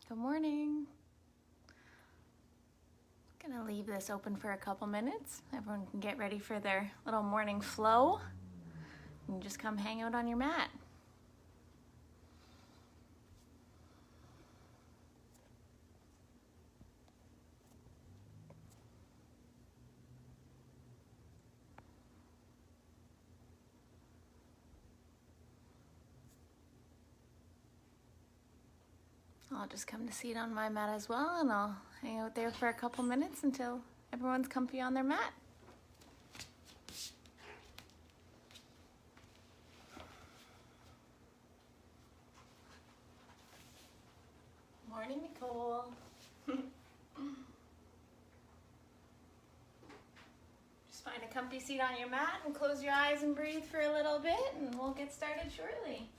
Good morning. Gonna leave this open for a couple minutes. Everyone can get ready for their little morning flow. And just come hang out on your mat. I'll just come to seat on my mat as well, and I'll hang out there for a couple minutes until everyone's comfy on their mat. Morning, Nicole. Just find a comfy seat on your mat and close your eyes and breathe for a little bit, and we'll get started shortly.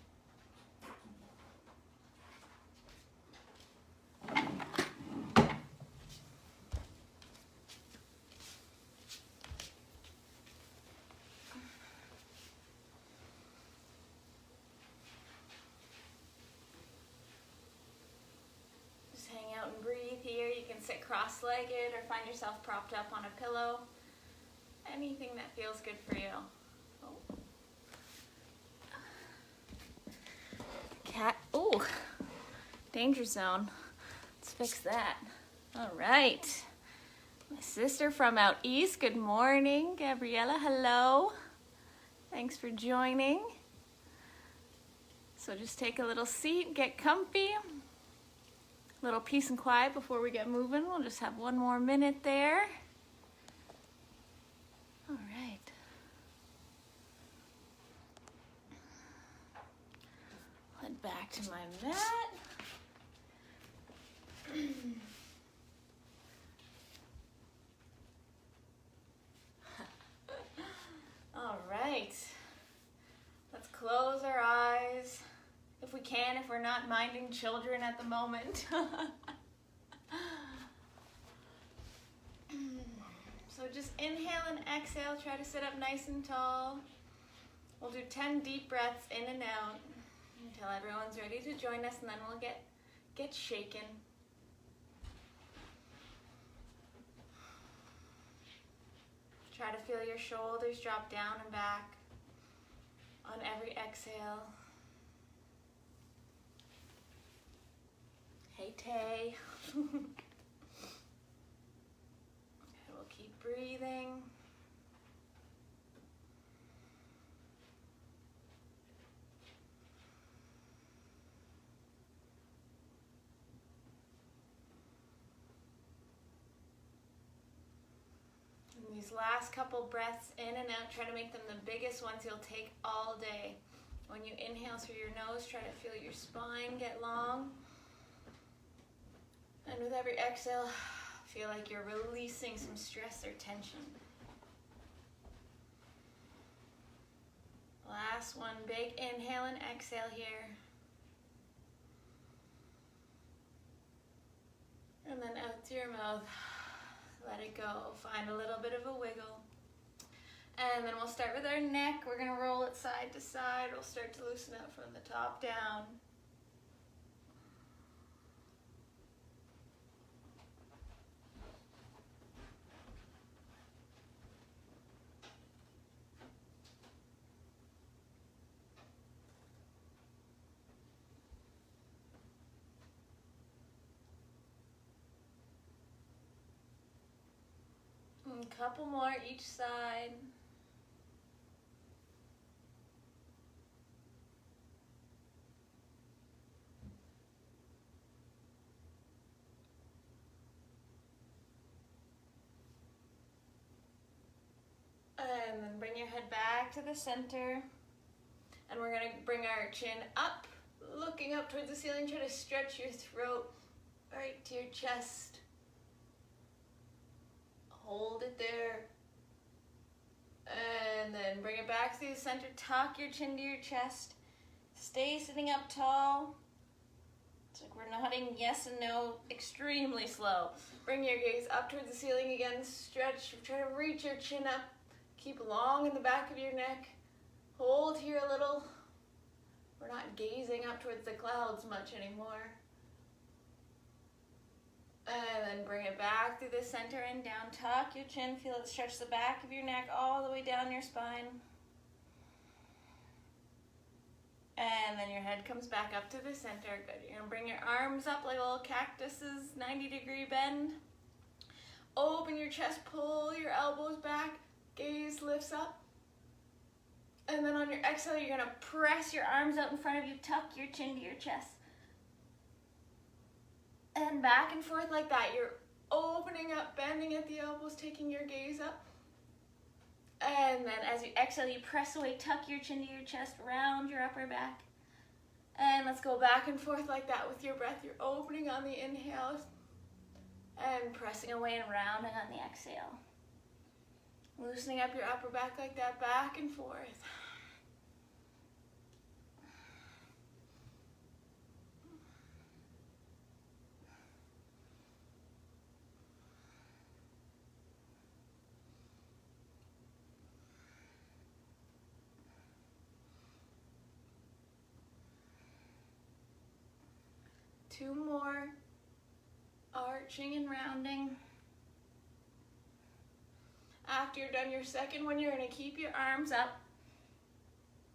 And breathe here. You can sit cross-legged or find yourself propped up on a pillow. Anything that feels good for you. Oh. Cat. Oh, danger zone. Let's fix that. All right. My sister from out east. Good morning, Gabriella. Hello. Thanks for joining. So just take a little seat, get comfy. Little peace and quiet before we get moving. We'll just have one more minute there. All right. Head back to my mat. All right. Let's close our eyes. If we can, if we're not minding children at the moment. So just inhale and exhale. Try to sit up nice and tall. We'll do 10 deep breaths in and out until everyone's ready to join us, and then we'll get shaken. Try to feel your shoulders drop down and back on every exhale. Hey, Tay. Okay, we'll keep breathing. And these last couple breaths in and out, try to make them the biggest ones you'll take all day. When you inhale through your nose, try to feel your spine get long. And with every exhale, feel like you're releasing some stress or tension. Last one, big inhale and exhale here. And then out through your mouth, let it go. Find a little bit of a wiggle. And then we'll start with our neck. We're gonna roll it side to side. We'll start to loosen up from the top down. A couple more each side. And then bring your head back to the center. And we're gonna bring our chin up, looking up towards the ceiling. Try to stretch your throat right to your chest. Hold it there. And then bring it back to the center. Tuck your chin to your chest. Stay sitting up tall. It's like we're nodding yes and no extremely slow. Bring your gaze up towards the ceiling again. Stretch. Try to reach your chin up. Keep long in the back of your neck. Hold here a little. We're not gazing up towards the clouds much anymore. And then bring it back through the center and down. Tuck your chin. Feel it stretch the back of your neck all the way down your spine. And then your head comes back up to the center. Good. You're going to bring your arms up like little cactuses, 90-degree bend. Open your chest, pull your elbows back, gaze lifts up. And then on your exhale, you're going to press your arms out in front of you, tuck your chin to your chest. And back and forth like that. You're opening up, bending at the elbows, taking your gaze up. And then as you exhale, you press away, tuck your chin to your chest, round your upper back. And let's go back and forth like that with your breath. You're opening on the inhales and pressing away and rounding on the exhale. Loosening up your upper back like that, back and forth. Two more, arching and rounding. After you're done your second one, you're going to keep your arms up,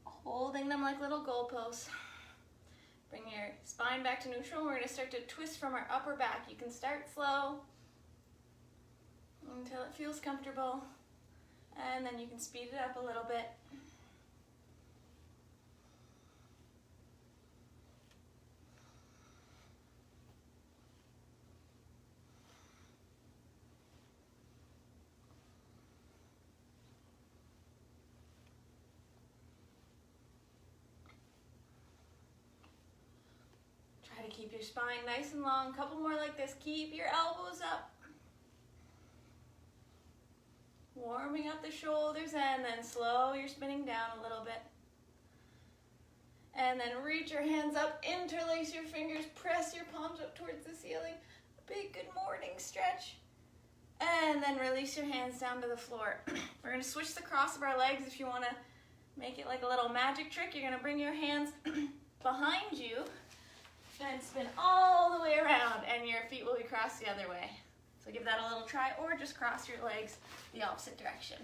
holding them like little goalposts. Bring your spine back to neutral. We're going to start to twist from our upper back. You can start slow until it feels comfortable, and then you can speed it up a little bit. Keep your spine nice and long. Couple more like this. Keep your elbows up. Warming up the shoulders, and then slow your spinning down a little bit. And then reach your hands up, interlace your fingers, press your palms up towards the ceiling. Big good morning stretch. And then release your hands down to the floor. We're going to switch the cross of our legs. If you want to make it like a little magic trick, you're going to bring your hands behind you and spin all the way around, and your feet will be crossed the other way. So give that a little try, or just cross your legs the opposite direction.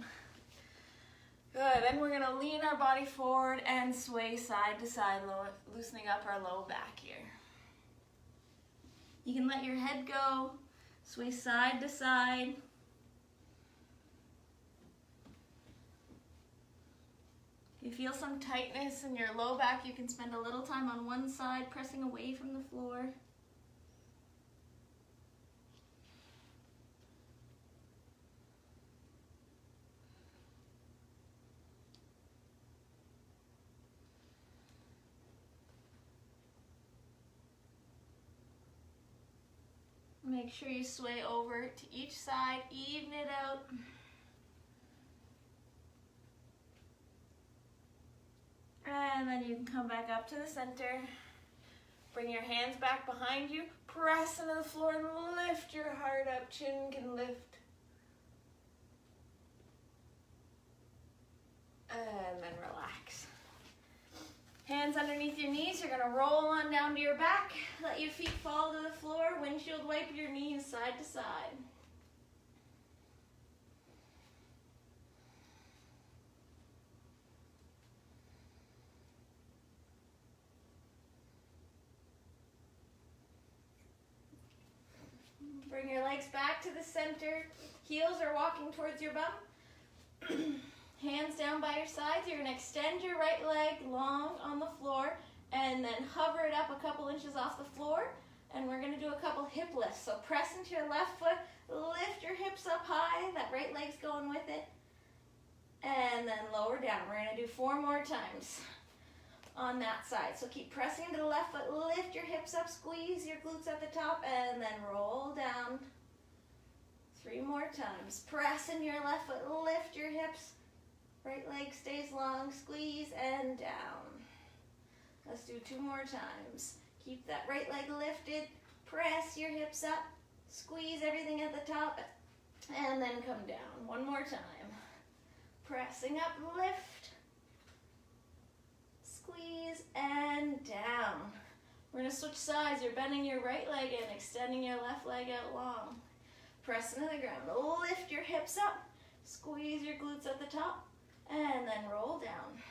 Good, then we're gonna lean our body forward and sway side to side, loosening up our low back here. You can let your head go, sway side to side. If you feel some tightness in your low back, you can spend a little time on one side, pressing away from the floor. Make sure you sway over to each side, even it out. And then you can come back up to the center. Bring your hands back behind you. Press into the floor and lift your heart up. Chin can lift. And then relax. Hands underneath your knees. You're going to roll on down to your back. Let your feet fall to the floor. Windshield wipe your knees side to side. Bring your legs back to the center. Heels are walking towards your bum. Hands down by your sides. You're going to extend your right leg long on the floor and then hover it up a couple inches off the floor. And we're going to do a couple hip lifts. So press into your left foot. Lift your hips up high. That right leg's going with it. And then lower down. We're going to do 4 more times on that side. So keep pressing into the left foot, lift your hips up, squeeze your glutes at the top, and then roll down. 3 more times. Press into your left foot, lift your hips, right leg stays long, squeeze and down. Let's do 2 more times. Keep that right leg lifted, press your hips up, squeeze everything at the top, and then come down. 1 more time. Pressing up, lift, squeeze and down. We're gonna switch sides. You're bending your right leg in, extending your left leg out long. Press into the ground. Lift your hips up. Squeeze your glutes at the top. And then roll down.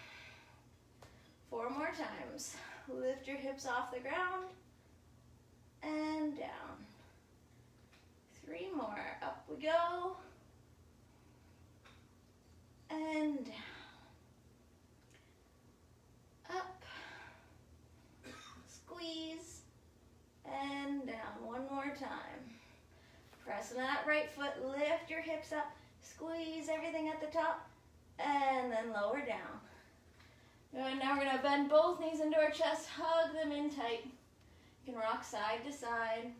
4 more times. Lift your hips off the ground. And down. 3 more. Up we go. And down. Up. Squeeze. And down. 1 more time. Pressing that right foot. Lift your hips up. Squeeze everything at the top. And then lower down. Good. Now we're going to bend both knees into our chest. Hug them in tight. You can rock side to side.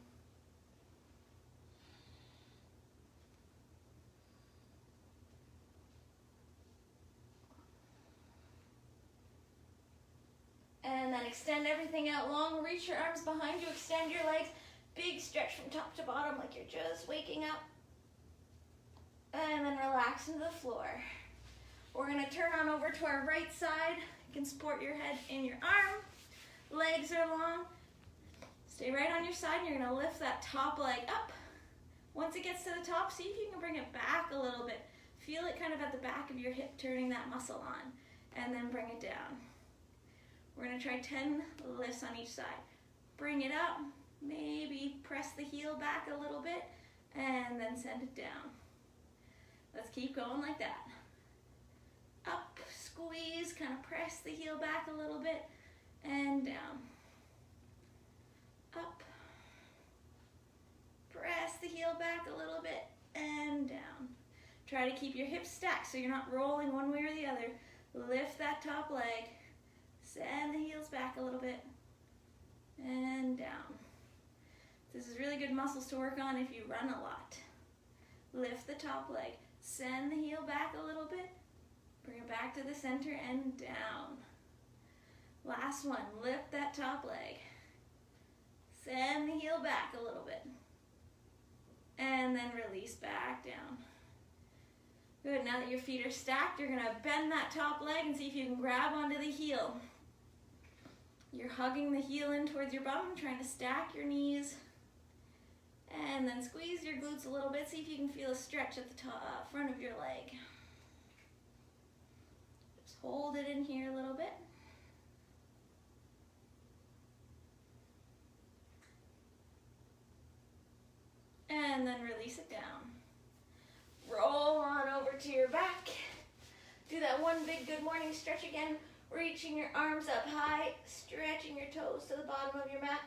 And then extend everything out long. Reach your arms behind you. Extend your legs. Big stretch from top to bottom like you're just waking up. And then relax into the floor. We're going to turn on over to our right side. You can support your head in your arm. Legs are long. Stay right on your side. And you're going to lift that top leg up. Once it gets to the top, see if you can bring it back a little bit. Feel it kind of at the back of your hip, turning that muscle on. And then bring it down. We're going to try 10 lifts on each side. Bring it up. Maybe press the heel back a little bit. And then send it down. Let's keep going like that. Up, squeeze, kind of press the heel back a little bit, and down. Up, press the heel back a little bit, and down. Try to keep your hips stacked so you're not rolling one way or the other. Lift that top leg, send the heels back a little bit, and down. This is really good muscles to work on if you run a lot. Lift the top leg, send the heel back a little bit, bring it back to the center and down. Last one, lift that top leg. Send the heel back a little bit. And then release back down. Good, now that your feet are stacked, you're gonna bend that top leg and see if you can grab onto the heel. You're hugging the heel in towards your bum, trying to stack your knees. And then squeeze your glutes a little bit, see if you can feel a stretch at the top, front of your leg. Hold it in here a little bit. And then release it down. Roll on over to your back. Do that one big good morning stretch again. Reaching your arms up high, stretching your toes to the bottom of your mat.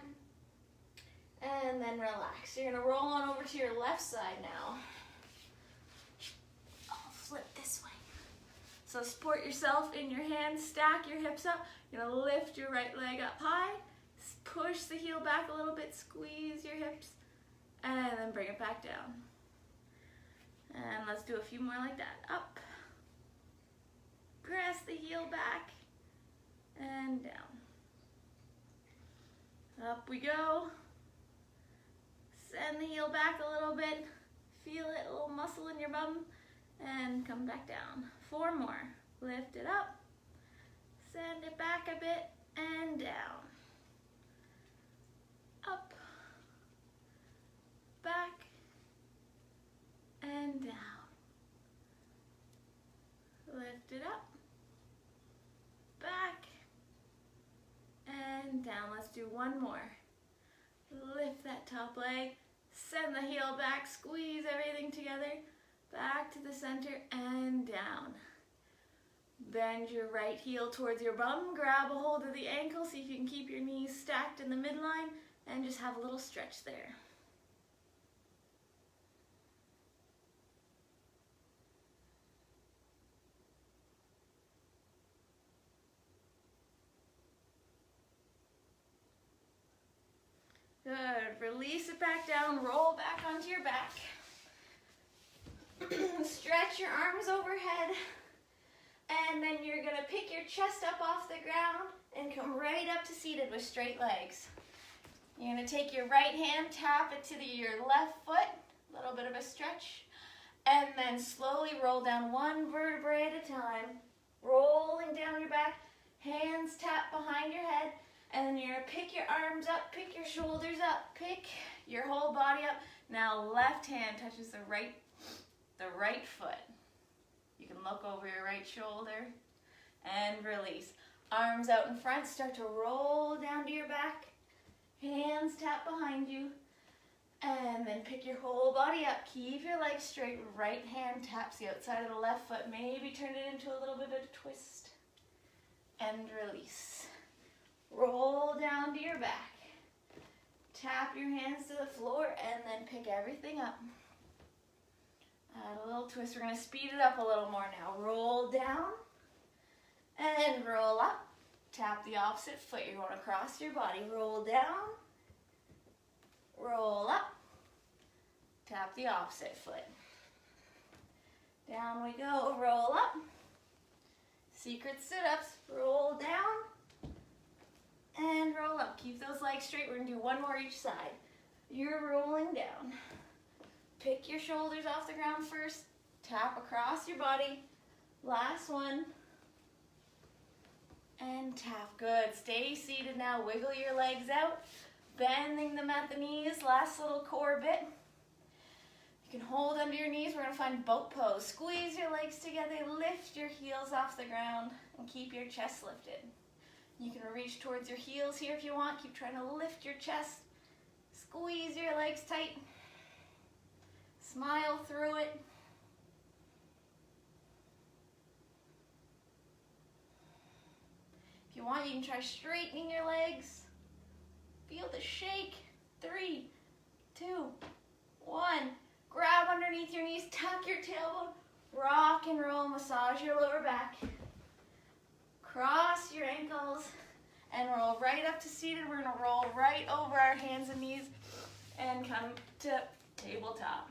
And then relax. You're going to roll on over to your left side now. I'll flip this way. So support yourself in your hands, stack your hips up. You're gonna lift your right leg up high, push the heel back a little bit, squeeze your hips, and then bring it back down. And let's do a few more like that. Up, press the heel back, and down. Up we go. Send the heel back a little bit, feel it, a little muscle in your bum, and come back down. 4 more. Lift it up, send it back a bit, and down. Up, back, and down. Lift it up, back, and down. Let's do 1 more. Lift that top leg, send the heel back, squeeze everything together, back to the center and down. Bend your right heel towards your bum, grab a hold of the ankle, see if you can keep your knees stacked in the midline, and just have a little stretch there. Good, release it back down, roll back onto your back. Stretch your arms overhead, and then you're gonna pick your chest up off the ground and come right up to seated with straight legs. You're gonna take your right hand, tap it to your left foot, a little bit of a stretch, and then slowly roll down 1 vertebrae at a time, rolling down your back, hands tap behind your head, And then you're gonna pick your arms up, pick your shoulders up, pick your whole body up. Now left hand touches the right foot. You can look over your right shoulder and release. Arms out in front, start to roll down to your back. Hands tap behind you. And then pick your whole body up. Keep your legs straight. Right hand taps the outside of the left foot. Maybe turn it into a little bit of a twist. And release. Roll down to your back. Tap your hands to the floor and then pick everything up. Add a little twist. We're going to speed it up a little more now. Roll down and roll up. Tap the opposite foot. You're going across your body. Roll down. Roll up. Tap the opposite foot. Down we go. Roll up. Secret sit-ups. Roll down and roll up. Keep those legs straight. We're going to do one more each side. You're rolling down. Pick your shoulders off the ground first. Tap across your body. Last one. And tap. Good. Stay seated now. Wiggle your legs out. Bending them at the knees. Last little core bit. You can hold under your knees. We're going to find boat pose. Squeeze your legs together. Lift your heels off the ground. And keep your chest lifted. You can reach towards your heels here if you want. Keep trying to lift your chest. Squeeze your legs tight. Smile through it. If you want, you can try straightening your legs. Feel the shake. 3, 2, 1. Grab underneath your knees. Tuck your tailbone. Rock and roll. Massage your lower back. Cross your ankles and roll right up to seated. We're going to roll right over our hands and knees and come to tabletop.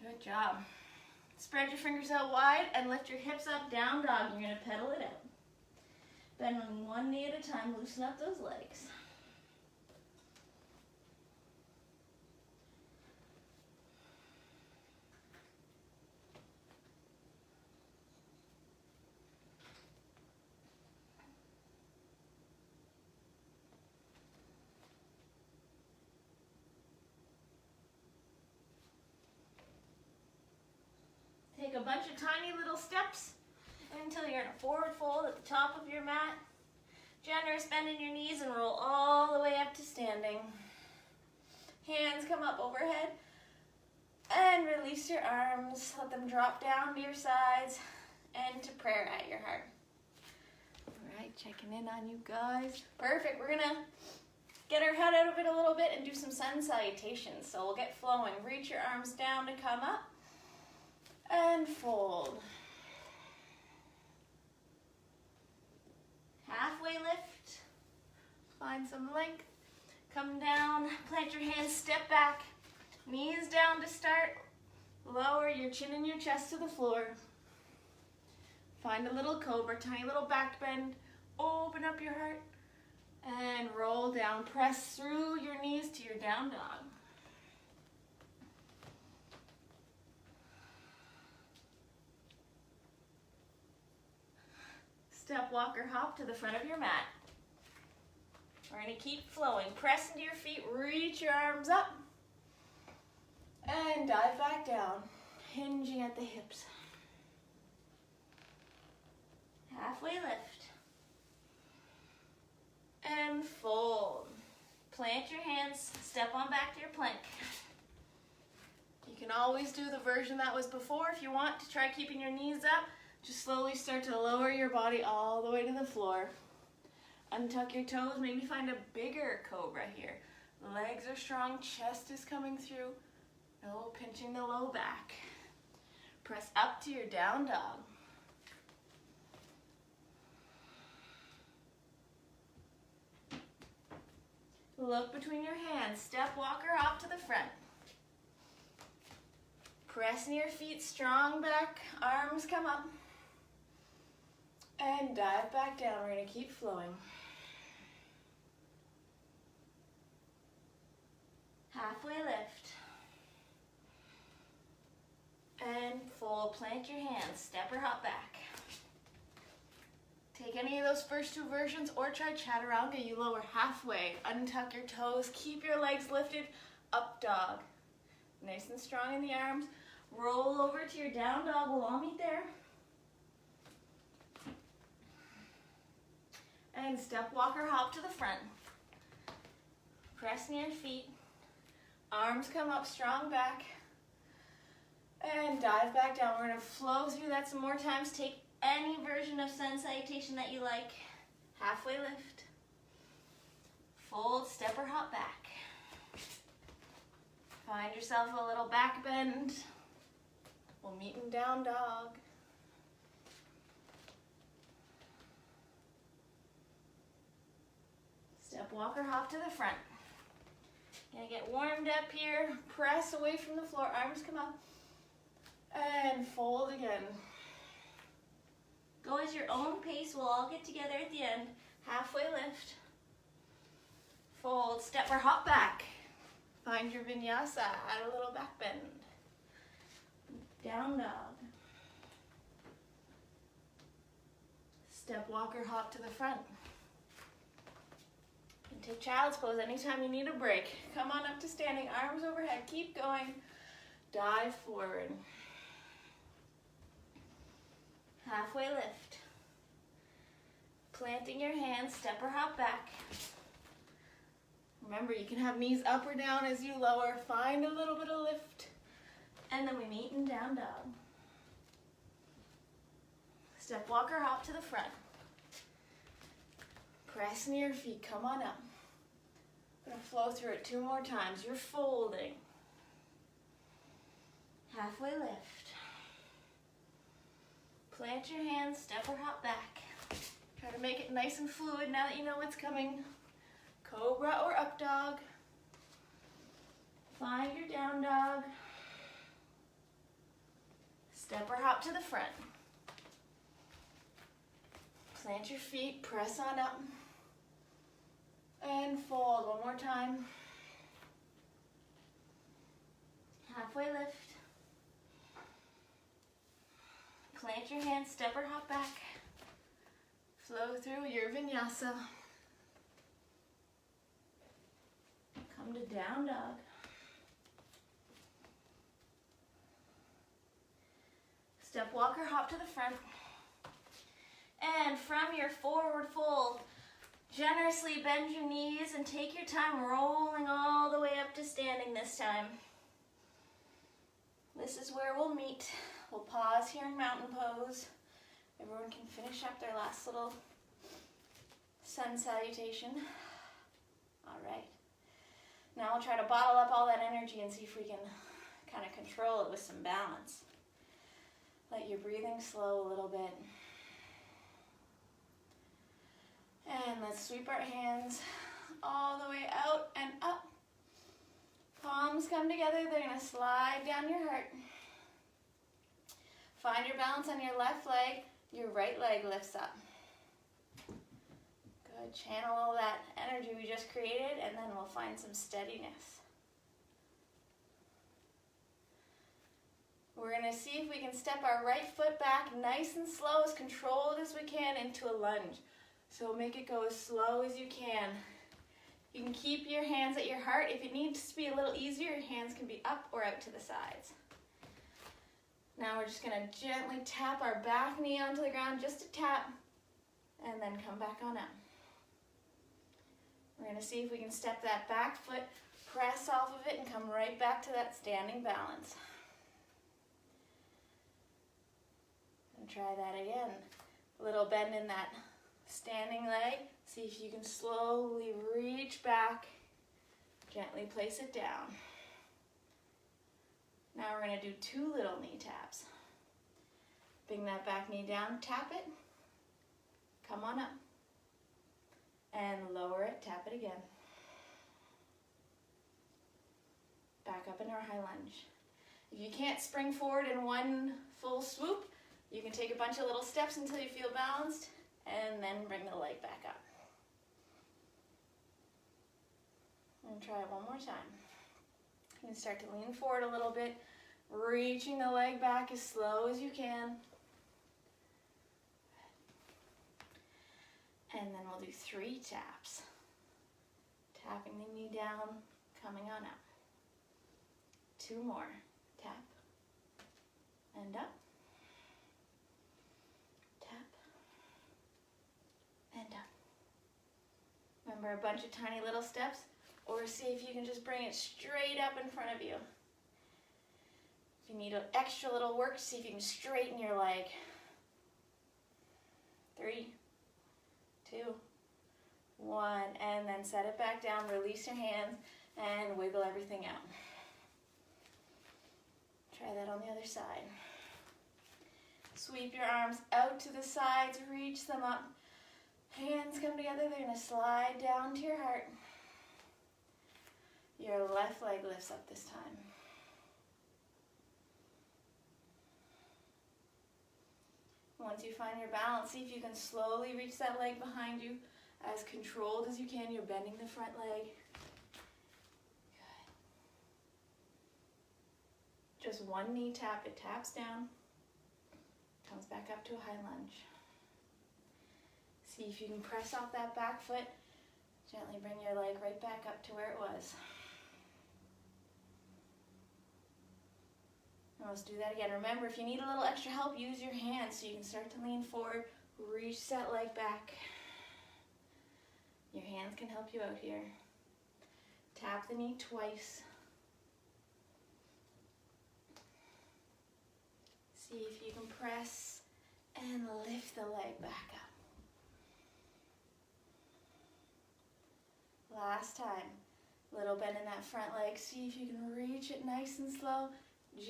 Good job. Spread your fingers out wide and lift your hips up, down dog. You're going to pedal it out. Bend on one knee at a time. Loosen up those legs. Take a bunch of tiny little steps until you're in a forward fold at the top of your mat. Generous bend in your knees and roll all the way up to standing. Hands come up overhead and release your arms. Let them drop down to your sides and to prayer at your heart. All right, checking in on you guys. Perfect. We're going to get our head out of it a little bit and do some sun salutations. So we'll get flowing. Reach your arms down to come up. And fold. Halfway lift. Find some length. Come down. Plant your hands. Step back. Knees down to start. Lower your chin and your chest to the floor. Find a little cobra. Tiny little back bend. Open up your heart. And roll down. Press through your knees to your down dog. Step, walk, or hop to the front of your mat. We're going to keep flowing. Press into your feet, reach your arms up, and dive back down, hinging at the hips. Halfway lift. And fold. Plant your hands, step on back to your plank. You can always do the version that was before if you want to try keeping your knees up. Just slowly start to lower your body all the way to the floor. Untuck your toes. Maybe find a bigger cobra here. Legs are strong. Chest is coming through. No pinching the low back. Press up to your down dog. Look between your hands. Step, walker, hop to the front. Press in your feet. Strong back. Arms come up. And dive back down. We're going to keep flowing. Halfway lift. And fold. Plant your hands. Step or hop back. Take any of those first two versions or try chaturanga. You lower halfway, untuck your toes, keep your legs lifted, up dog. Nice and strong in the arms. Roll over to your down dog. We'll all meet there. And step, walk, or hop to the front. Press near feet. Arms come up, strong back. And dive back down. We're going to flow through that some more times. Take any version of sun salutation that you like. Halfway lift. Fold, step, or hop back. Find yourself a little back bend. We'll meet in down dog. Step, walk, or hop to the front. Gonna get warmed up here. Press away from the floor. Arms come up. And fold again. Go at your own pace. We'll all get together at the end. Halfway lift. Fold, step, or hop back. Find your vinyasa. Add a little back bend. Down dog. Step, walk, or hop to the front. And take child's pose anytime you need a break. Come on up to standing, arms overhead. Keep going. Dive forward. Halfway lift. Planting your hands, step or hop back. Remember, you can have knees up or down as you lower. Find a little bit of lift. And then we meet in down dog. Step, walk, or hop to the front. Press near your feet, come on up. We're gonna flow through it 2 more times. You're folding. Halfway lift. Plant your hands, step or hop back. Try to make it nice and fluid now that you know what's coming. Cobra or up dog. Find your down dog. Step or hop to the front. Plant your feet, press on up. And fold 1 more time. Halfway lift. Plant your hands, step or hop back. Flow through your vinyasa. Come to down dog. Step, walk, or hop to the front. And from your forward fold, generously bend your knees and take your time rolling all the way up to standing this time. This is where we'll meet. We'll pause here in mountain pose. Everyone can finish up their last little sun salutation. All right. Now we'll try to bottle up all that energy and see if we can kind of control it with some balance. Let your breathing slow a little bit. And let's sweep our hands all the way out and up. Palms come together. They're going to slide down your heart. Find your balance on your left leg. Your right leg lifts up. Good. Channel all that energy we just created, and then we'll find some steadiness. We're going to see if we can step our right foot back nice and slow, as controlled as we can, into a lunge. So make it go as slow as you can. You can keep your hands at your heart. If it needs to be a little easier, your hands can be up or out to the sides. Now we're just going to gently tap our back knee onto the ground, just a tap, and then come back on up. We're going to see if we can step that back foot, press off of it, and come right back to that standing balance. And try that again. A little bend in that standing leg. See if you can slowly reach back, gently place it down. Now we're going to do 2 little knee taps. Bring that back knee down, tap it, come on up, and lower it, tap it again. Back up into our high lunge. If you can't spring forward in one full swoop, you can take a bunch of little steps until you feel balanced, and then bring the leg back up. And try it one more time. You can start to lean forward a little bit, reaching the leg back as slow as you can. And then we'll do 3 taps. Tapping the knee down, coming on up. 2 more. Tap and up. Tap and up. Remember, a bunch of tiny little steps, or see if you can just bring it straight up in front of you. If you need an extra little work, see if you can straighten your leg. 3, 2, 1, and then set it back down, release your hands, and wiggle everything out. Try that on the other side. Sweep your arms out to the sides, reach them up. Hands come together, they're going to slide down to your heart. Your left leg lifts up this time. Once you find your balance, see if you can slowly reach that leg behind you. As controlled as you can, you're bending the front leg. Good. Just one knee tap, it taps down, comes back up to a high lunge. See if you can press off that back foot. Gently bring your leg right back up to where it was. And let's do that again. Remember, if you need a little extra help, use your hands so you can start to lean forward, reach that leg back. Your hands can help you out here. Tap the knee twice. See if you can press and lift the leg back up. Last time. Little bend in that front leg. See if you can reach it nice and slow.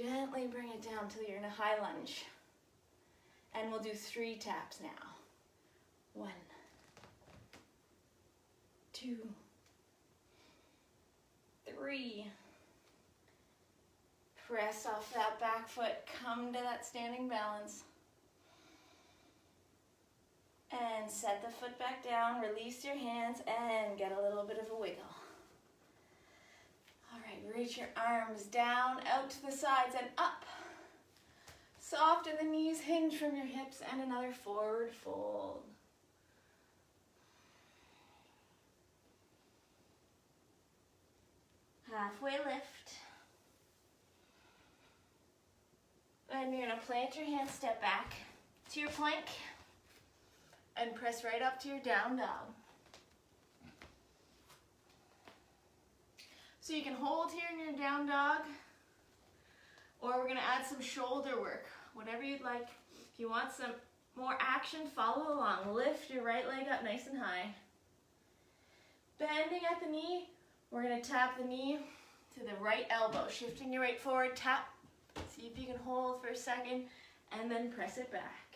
Gently bring it down till you're in a high lunge. And we'll do 3 taps now. 1, 2, 3. Press off that back foot, come to that standing balance. And set the foot back down, release your hands, and get a little bit of a wiggle. All right, reach your arms down, out to the sides, and up. Soften the knees, hinge from your hips, and another forward fold. Halfway lift. And you're going to plant your hands, step back to your plank, and press right up to your down dog. So you can hold here in your down dog, or we're going to add some shoulder work, whatever you'd like. If you want some more action, follow along. Lift your right leg up nice and high. Bending at the knee, we're going to tap the knee to the right elbow, shifting your weight forward, tap. See if you can hold for a second, and then press it back.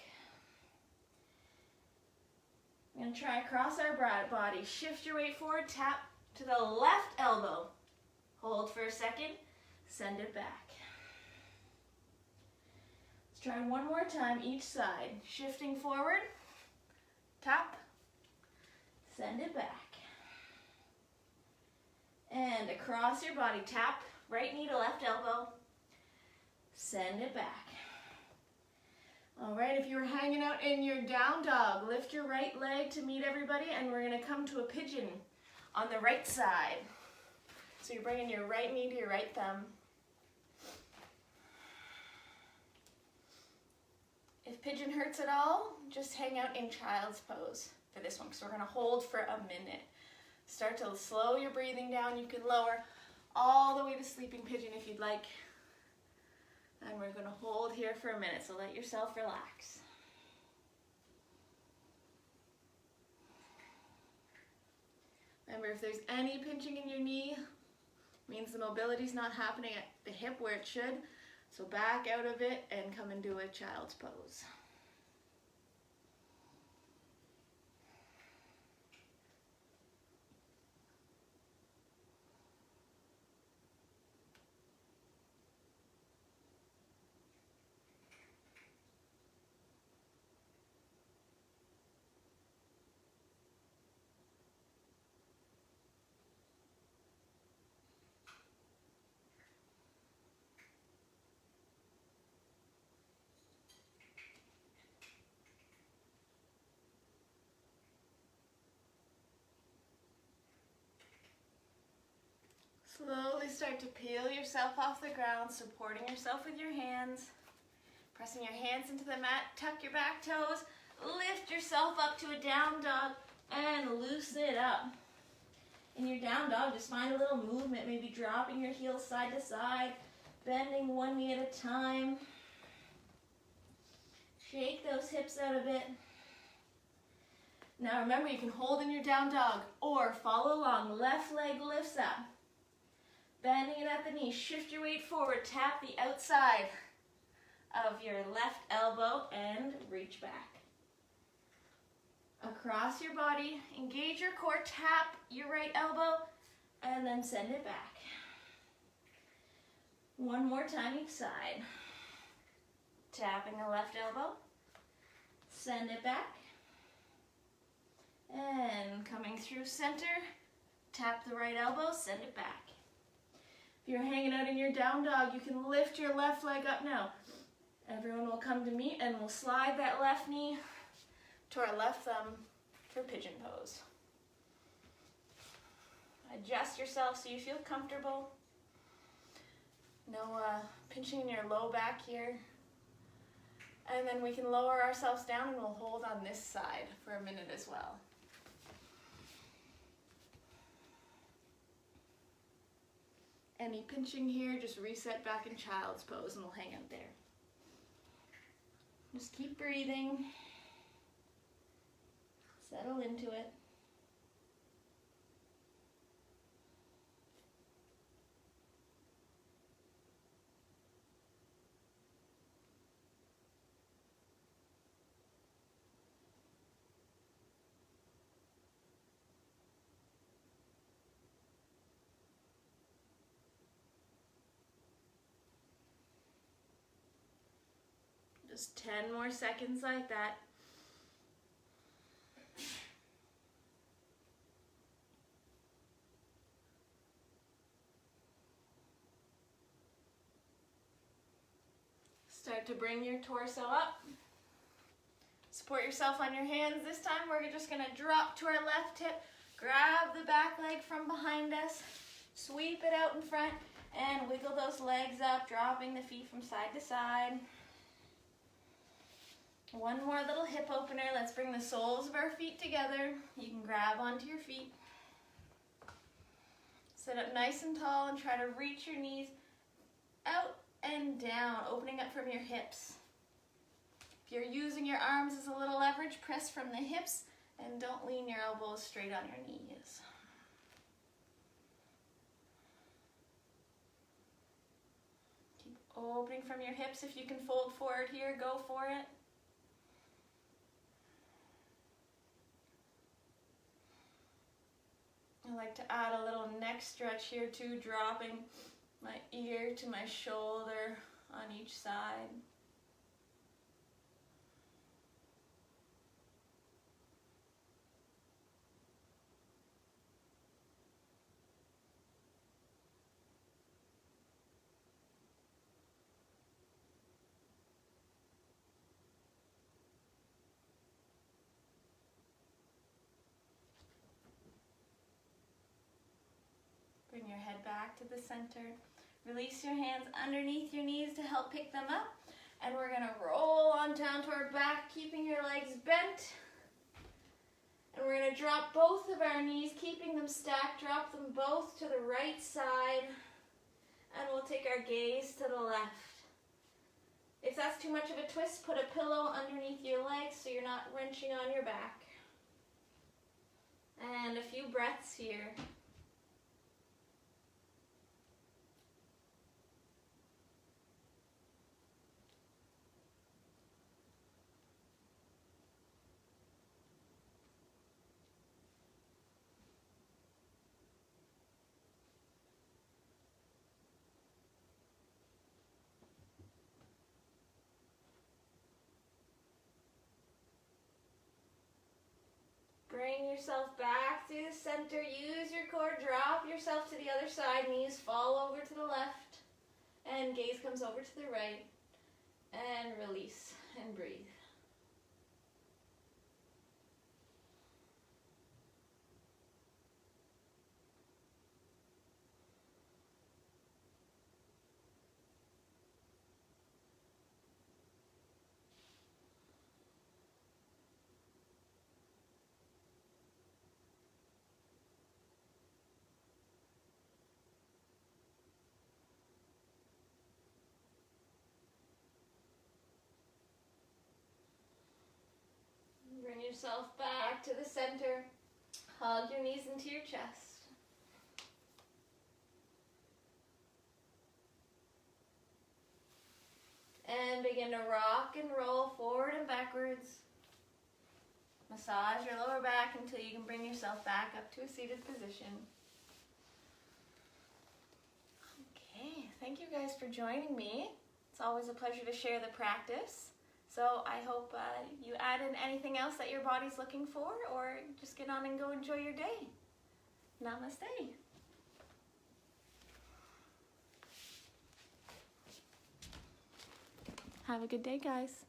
We're going to try across our body. Shift your weight forward, tap to the left elbow. Hold for a second, send it back. Let's try one more time each side. Shifting forward, tap, send it back. And across your body, tap, right knee to left elbow, send it back. All right, if you were hanging out in your down dog, lift your right leg to meet everybody, and we're going to come to a pigeon on the right side. So you're bringing your right knee to your right thumb. If pigeon hurts at all, just hang out in child's pose for this one, because we're going to hold for a minute. Start to slow your breathing down. You can lower all the way to sleeping pigeon if you'd like. And we're going to hold here for a minute, so let yourself relax. Remember, if there's any pinching in your knee, it means the mobility's not happening at the hip where it should. So back out of it and come and do a child's pose. start to peel yourself off the ground, supporting yourself with your hands. Pressing your hands into the mat, tuck your back toes, lift yourself up to a down dog, and loosen it up. In your down dog, just find a little movement, maybe dropping your heels side to side, bending one knee at a time. Shake those hips out a bit. Now remember, you can hold in your down dog or follow along. Left leg lifts up. Bending it at the knee. Shift your weight forward. Tap the outside of your left elbow and reach back. Across your body, engage your core, tap your right elbow, and then send it back. One more time each side. Tapping the left elbow, send it back, and coming through center, tap the right elbow, send it back. If you're hanging out in your down dog, you can lift your left leg up now. Everyone will come to me and we'll slide that left knee to our left thumb for Pigeon Pose. Adjust yourself so you feel comfortable. No pinching in your low back here. And then we can lower ourselves down and we'll hold on this side for a minute as well. Any pinching here, just reset back in child's pose and we'll hang out there. Just keep breathing. Settle into it. Just 10 more seconds like that. Start to bring your torso up. Support yourself on your hands. This time we're just going to drop to our left hip, grab the back leg from behind us, sweep it out in front, and wiggle those legs up, dropping the feet from side to side. One more little hip opener. Let's bring the soles of our feet together. You can grab onto your feet. Sit up nice and tall and try to reach your knees out and down, opening up from your hips. If you're using your arms as a little leverage, press from the hips and don't lean your elbows straight on your knees. Keep opening from your hips. If you can fold forward here, go for it. I like to add a little neck stretch here too, dropping my ear to my shoulder on each side. Bring your head back to the center. Release your hands underneath your knees to help pick them up. And we're going to roll on down to our back, keeping your legs bent. And we're going to drop both of our knees, keeping them stacked. Drop them both to the right side. And we'll take our gaze to the left. If that's too much of a twist, put a pillow underneath your legs so you're not wrenching on your back. And a few breaths here. Bring yourself back to the center. Use your core. Drop yourself to the other side. Knees fall over to the left. And gaze comes over to the right. And release and breathe. yourself back to the center. Hug your knees into your chest. And begin to rock and roll forward and backwards. Massage your lower back until you can bring yourself back up to a seated position. Okay, thank you guys for joining me. It's always a pleasure to share the practice. So I hope you add in anything else that your body's looking for, or just get on and go enjoy your day. Namaste. Have a good day, guys.